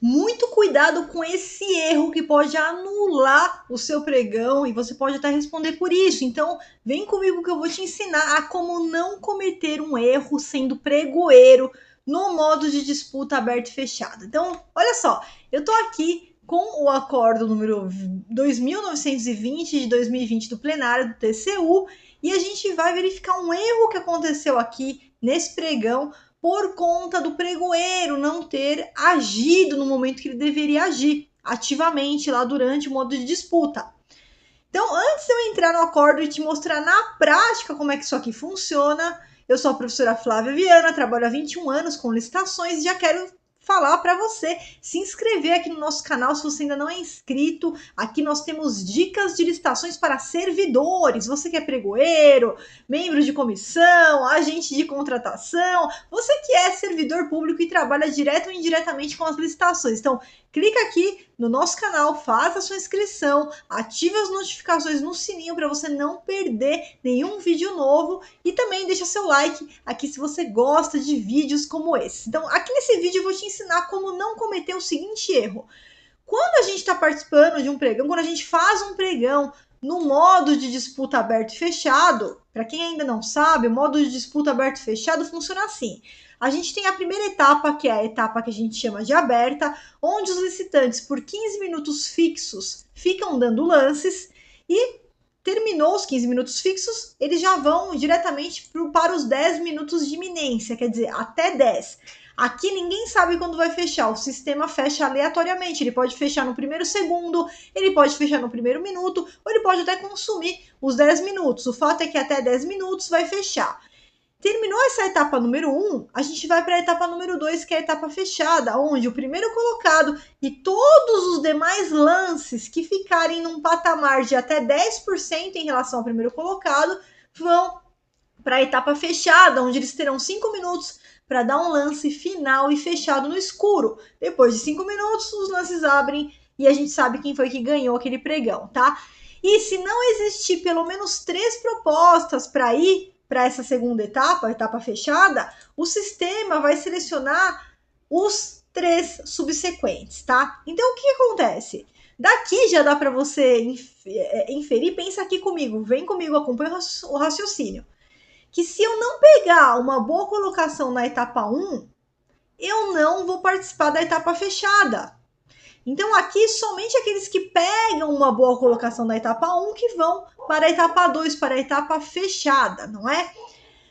muito cuidado com esse erro que pode anular o seu pregão e você pode até responder por isso. Então, vem comigo que eu vou te ensinar a como não cometer um erro sendo pregoeiro no modo de disputa aberto e fechado. Então, olha só, eu estou aqui com o acordo número 2920 de 2020 do plenário do TCU e a gente vai verificar um erro que aconteceu aqui nesse pregão por conta do pregoeiro não ter agido no momento que ele deveria agir ativamente lá durante o modo de disputa. Então, antes de eu entrar no acordo e te mostrar na prática como é que isso aqui funciona, eu sou a professora Flávia Viana, trabalho há 21 anos com licitações e já quero falar para você se inscrever aqui no nosso canal se você ainda não é inscrito. Aqui nós temos dicas de licitações para servidores. Você que é pregoeiro, membro de comissão, agente de contratação, você que é servidor público e trabalha direto ou indiretamente com as licitações. Então, clica aqui no nosso canal, faça a sua inscrição, ative as notificações no sininho para você não perder nenhum vídeo novo e também deixa seu like aqui se você gosta de vídeos como esse. Então, aqui nesse vídeo eu vou te ensinar como não cometer o seguinte erro. Quando a gente está participando de um pregão, quando a gente faz um pregão no modo de disputa aberto e fechado, para quem ainda não sabe, o modo de disputa aberto e fechado funciona assim. A gente tem a primeira etapa, que é a etapa que a gente chama de aberta, onde os licitantes, por 15 minutos fixos, ficam dando lances e terminou os 15 minutos fixos, eles já vão diretamente para os 10 minutos de iminência, quer dizer, até 10. Aqui ninguém sabe quando vai fechar, o sistema fecha aleatoriamente, ele pode fechar no primeiro segundo, ele pode fechar no primeiro minuto, ou ele pode até consumir os 10 minutos. O fato é que até 10 minutos vai fechar. Terminou essa etapa número 1, a gente vai para a etapa número 2, que é a etapa fechada, onde o primeiro colocado e todos os demais lances que ficarem num patamar de até 10% em relação ao primeiro colocado vão para a etapa fechada, onde eles terão 5 minutos para dar um lance final e fechado no escuro. Depois de 5 minutos, os lances abrem e a gente sabe quem foi que ganhou aquele pregão, tá? E se não existir pelo menos 3 propostas para ir para essa segunda etapa, a etapa fechada, o sistema vai selecionar os 3 subsequentes, tá? Então, o que acontece? Daqui já dá para você inferir, pensa aqui comigo, vem comigo, acompanha o raciocínio. Que se eu não pegar uma boa colocação na etapa 1, eu não vou participar da etapa fechada. Então, aqui, somente aqueles que pegam uma boa colocação na etapa 1 que vão para a etapa 2, para a etapa fechada, não é?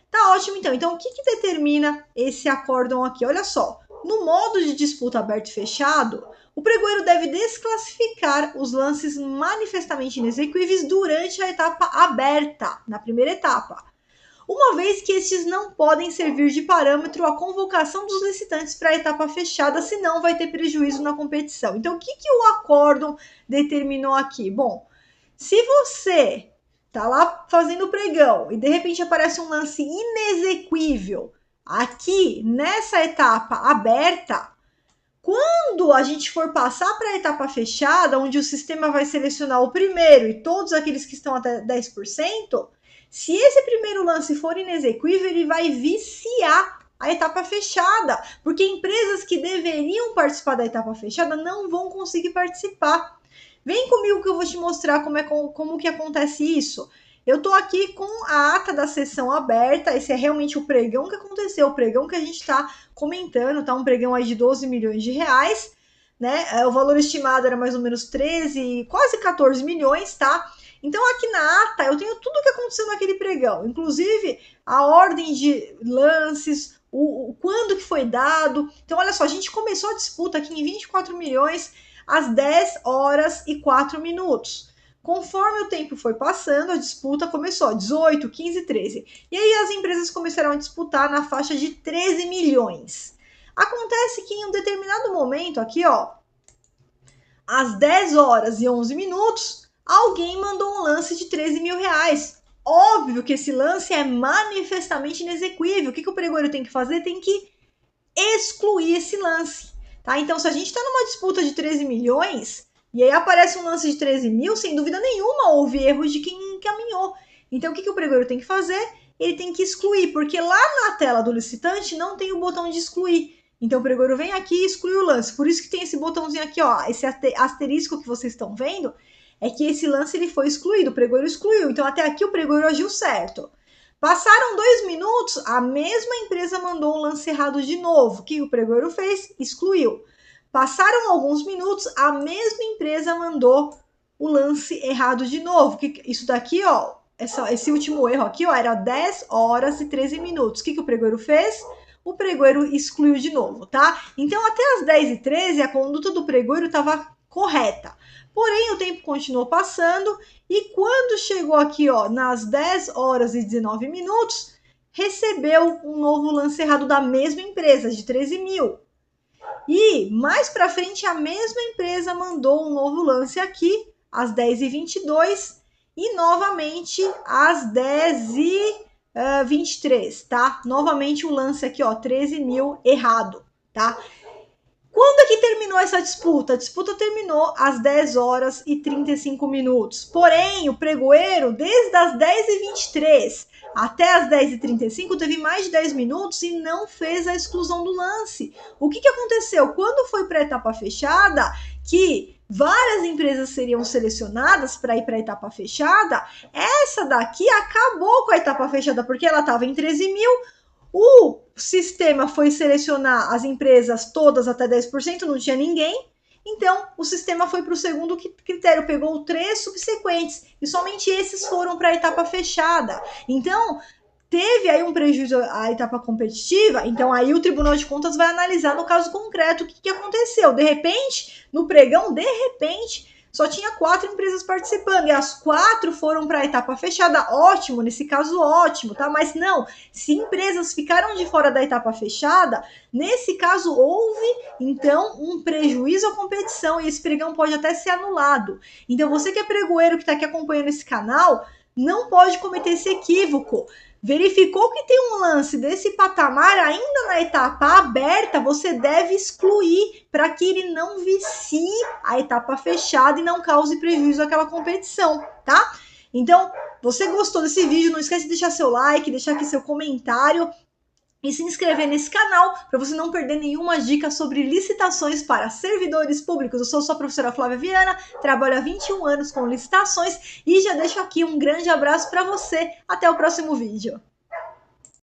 Tá ótimo, então. Então, o que determina esse acórdão aqui? Olha só, no modo de disputa aberto e fechado, o pregoeiro deve desclassificar os lances manifestamente inexequíveis durante a etapa aberta, na primeira etapa, uma vez que estes não podem servir de parâmetro à convocação dos licitantes para a etapa fechada, senão vai ter prejuízo na competição. Então, o que o acórdão determinou aqui? Bom, se você tá lá fazendo pregão e de repente aparece um lance inexequível aqui nessa etapa aberta, quando a gente for passar para a etapa fechada, onde o sistema vai selecionar o primeiro e todos aqueles que estão até 10%, se esse primeiro lance for inexequível, ele vai viciar a etapa fechada, porque empresas que deveriam participar da etapa fechada não vão conseguir participar. Vem comigo que eu vou te mostrar como que acontece isso. Eu estou aqui com a ata da sessão aberta, esse é realmente o pregão que aconteceu, o pregão que a gente está comentando, tá? Um pregão aí de 12 milhões de reais, né? O valor estimado era mais ou menos 13, quase 14 milhões, tá? Então, aqui na ata, eu tenho tudo o que aconteceu naquele pregão, inclusive a ordem de lances, quando que foi dado. Então, olha só, a gente começou a disputa aqui em 24 milhões às 10 horas e 4 minutos. Conforme o tempo foi passando, a disputa começou 18, 15, 13. E aí as empresas começaram a disputar na faixa de 13 milhões. Acontece que em um determinado momento aqui, ó, às 10 horas e 11 minutos, alguém mandou um lance de 13 mil reais. Óbvio que esse lance é manifestamente inexequível. O que o pregoeiro tem que fazer? Tem que excluir esse lance. Tá? Então, se a gente está numa disputa de 13 milhões e aí aparece um lance de 13 mil, sem dúvida nenhuma houve erros de quem encaminhou. Então, o que o pregoeiro tem que fazer? Ele tem que excluir, porque lá na tela do licitante não tem o botão de excluir. Então o pregoeiro vem aqui e exclui o lance. Por isso que tem esse botãozinho aqui, ó, esse asterisco que vocês estão vendo, é que esse lance ele foi excluído, o pregoeiro excluiu. Então até aqui o pregoeiro agiu certo. Passaram 2 minutos, a mesma empresa mandou um lance errado de novo. O que o pregoeiro fez? Excluiu. Passaram alguns minutos, a mesma empresa mandou o lance errado de novo. Isso daqui, ó, esse último erro aqui, ó, era 10 horas e 13 minutos. O que o pregoeiro fez? O pregoeiro excluiu de novo, tá? Então, até as 10h13, a conduta do pregoeiro estava correta. Porém, o tempo continuou passando e quando chegou aqui, ó, nas 10 horas e 19 minutos, recebeu um novo lance errado da mesma empresa, de 13 mil. E mais para frente, a mesma empresa mandou um novo lance aqui, às 10h22 e novamente às 10h23, tá? Novamente o lance aqui, ó, 13 mil errado, tá? Quando é que terminou essa disputa? A disputa terminou às 10 horas e 35 minutos. Porém, o pregoeiro, desde as 10h23 até as 10h35, teve mais de 10 minutos e não fez a exclusão do lance. O que aconteceu? Quando foi para a etapa fechada, que várias empresas seriam selecionadas para ir para a etapa fechada, essa daqui acabou com a etapa fechada, porque ela estava em 13 mil, o sistema foi selecionar as empresas todas até 10%, não tinha ninguém. Então, o sistema foi para o segundo critério, pegou 3 subsequentes e somente esses foram para a etapa fechada. Então, teve aí um prejuízo à etapa competitiva, então aí o Tribunal de Contas vai analisar no caso concreto o que aconteceu. De repente, no pregão, só tinha 4 empresas participando e as 4 foram para a etapa fechada. Ótimo, nesse caso ótimo, tá? Mas não, se empresas ficaram de fora da etapa fechada, nesse caso houve então um prejuízo à competição e esse pregão pode até ser anulado. Então você que é pregoeiro que está aqui acompanhando esse canal, não pode cometer esse equívoco. Verificou que tem um lance desse patamar ainda na etapa aberta, você deve excluir para que ele não vicie a etapa fechada e não cause prejuízo àquela competição, tá? Então, você gostou desse vídeo, não esquece de deixar seu like, deixar aqui seu comentário e se inscrever nesse canal para você não perder nenhuma dica sobre licitações para servidores públicos. Eu sou sua professora Flávia Viana, trabalho há 21 anos com licitações e já deixo aqui um grande abraço para você. Até o próximo vídeo.